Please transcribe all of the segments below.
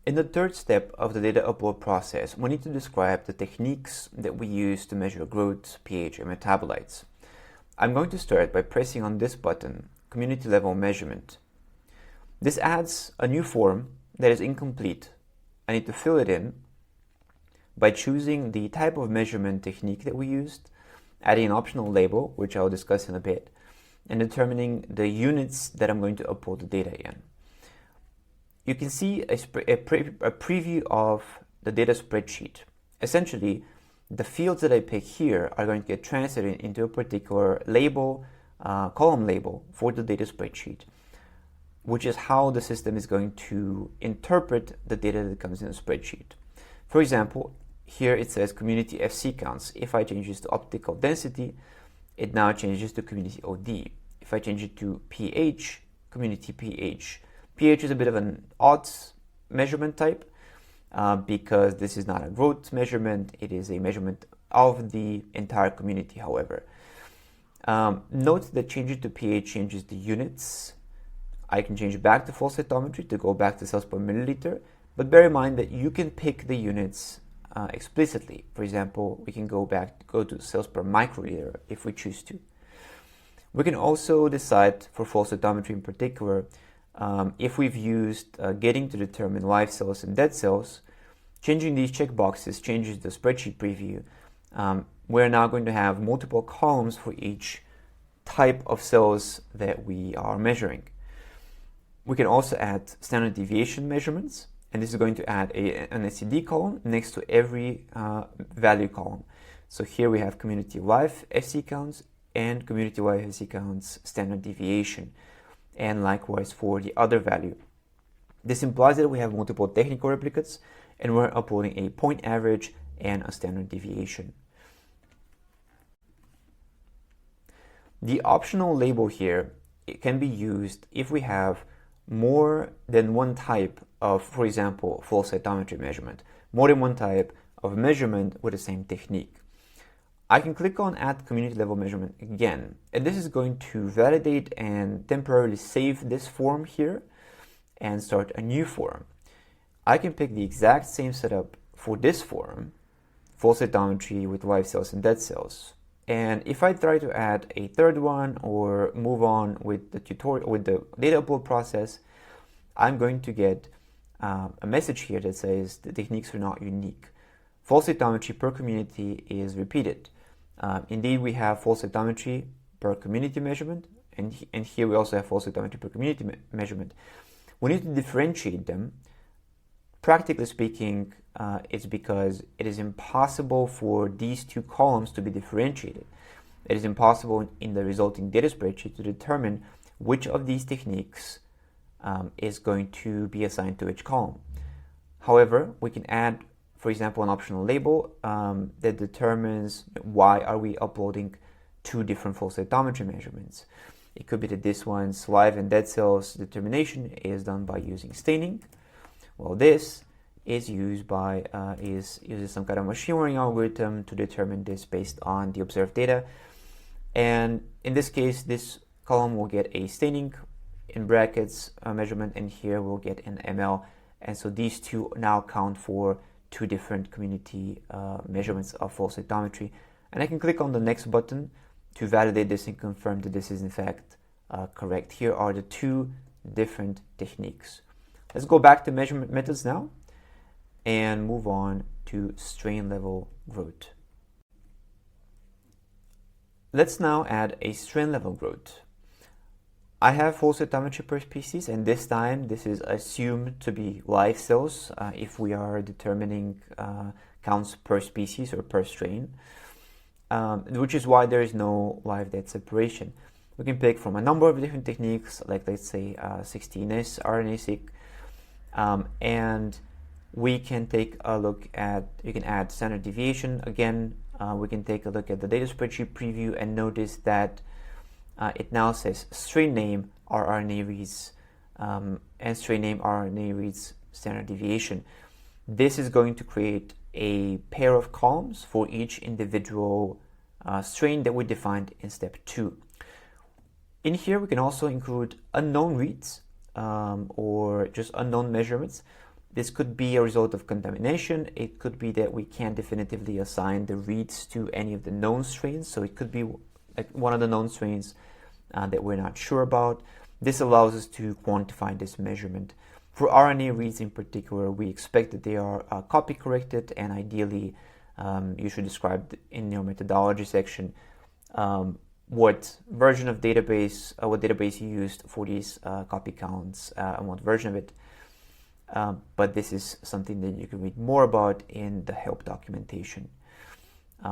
In the third step of the data upload process, we need to describe the techniques that we use to measure growth, pH, and metabolites. I'm going to start by pressing on this button, Community Level Measurement. This adds a new form that is incomplete. I need to fill it in by choosing the type of measurement technique that we used, adding an optional label, which I'll discuss in a bit, and determining the units that I'm going to upload the data in. You can see a preview of the data spreadsheet. Essentially, the fields that I pick here are going to get translated into a particular label, column label for the data spreadsheet, which is how the system is going to interpret the data that comes in the spreadsheet. For example, here it says community FC counts. If I change this to optical density, it now changes to community OD. If I change it to pH, community pH. pH is a bit of an odd measurement type because this is not a growth measurement, it is a measurement of the entire community, however. Note that changing to pH changes the units. I can change back to flow cytometry to go back to cells per milliliter, but bear in mind that you can pick the units explicitly. For example, we can go to cells per microliter if we choose to. We can also decide for flow cytometry in particular, if we've used getting to determine live cells and dead cells. Changing these checkboxes changes the spreadsheet preview. We're now going to have multiple columns for each type of cells that we are measuring. We can also add standard deviation measurements, and this is going to add an SCD column next to every value column. So here we have community-wide FC counts and community-wide FC counts standard deviation, and likewise for the other value. This implies that we have multiple technical replicates, and we're uploading a point average and a standard deviation. The optional label here, it can be used if we have more than one type of, for example, flow cytometry measurement, more than one type of measurement with the same technique. I can click on Add Community Level Measurement again, and this is going to validate and temporarily save this form here and start a new form. I can pick the exact same setup for this form, flow cytometry with live cells and dead cells. And if I try to add a third one or move on with the tutorial, with the data upload process, I'm going to get a message here that says the techniques are not unique. Flow cytometry per community is repeated. Indeed, we have flow cytometry per community measurement, and here we also have flow cytometry per community measurement. We need to differentiate them. Practically speaking, it's because it is impossible for these two columns to be differentiated. It is impossible in the resulting data spreadsheet to determine which of these techniques is going to be assigned to each column. However, we can add, for example, an optional label that determines why are we uploading two different flow cytometry measurements. It could be that this one's live and dead cells determination is done by using staining. Well, this is used by uses some kind of machine learning algorithm to determine this based on the observed data. And in this case, this column will get a staining in brackets measurement, and here we'll get an ML. And so these two now count for two different community measurements of flow cytometry. And I can click on the next button to validate this and confirm that this is in fact correct. Here are the two different techniques. Let's go back to measurement methods now and move on to strain level growth. Let's now add a strain level growth. I have flow cytometry per species, and this time this is assumed to be live cells if we are determining counts per species or per strain, which is why there is no live dead separation. We can pick from a number of different techniques, like let's say 16S RNA-seq, and we can take a look at, you can add standard deviation again. We can take a look at the data spreadsheet preview and notice that it now says strain name rRNA reads and strain name rRNA reads standard deviation. This is going to create a pair of columns for each individual strain that we defined in step 2. In here we can also include unknown reads or just unknown measurements. This could be a result of contamination. It could be that we can't definitively assign the reads to any of the known strains. So it could be like one of the known strains that we're not sure about. This allows us to quantify this measurement. For RNA reads in particular, we expect that they are copy corrected, and ideally you should describe in your methodology section what version of database, what database you used for these copy counts and what version of it. But this is something that you can read more about in the help documentation.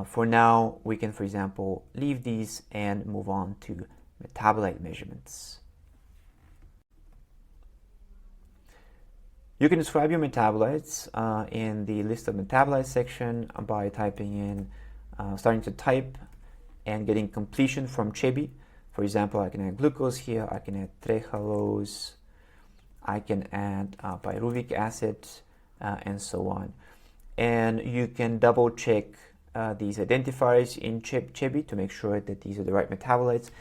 For now, we can, for example, leave these and move on to metabolite measurements. You can describe your metabolites in the list of metabolites section by typing in, starting to type and getting completion from Chebi. For example, I can add glucose here, I can add trehalose, I can add pyruvic acid, and so on. And you can double check these identifiers in Chebi to make sure that these are the right metabolites.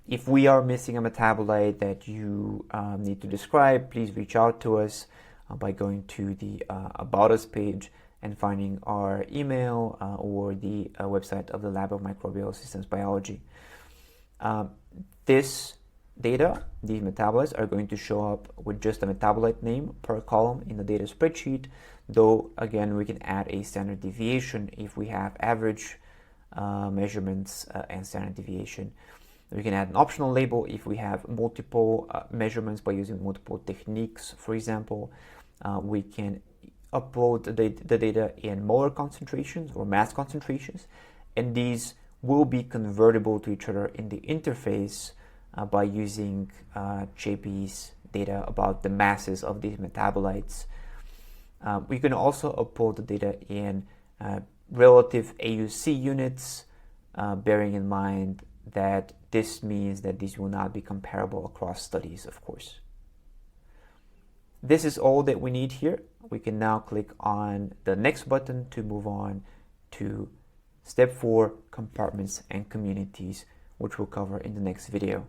If we are missing a metabolite that you need to describe, please reach out to us by going to the About Us page and finding our email or the website of the Lab of Microbial Systems Biology. This data, these metabolites, are going to show up with just a metabolite name per column in the data spreadsheet, though again we can add a standard deviation if we have average measurements and standard deviation. We can add an optional label if we have multiple measurements by using multiple techniques. For example, we can upload the data in molar concentrations or mass concentrations, and these will be convertible to each other in the interface by using Chebi's data about the masses of these metabolites. We can also upload the data in relative AUC units, bearing in mind that this means that these will not be comparable across studies, of course. This is all that we need here. We can now click on the next button to move on to step 4, compartments and communities, which we'll cover in the next video.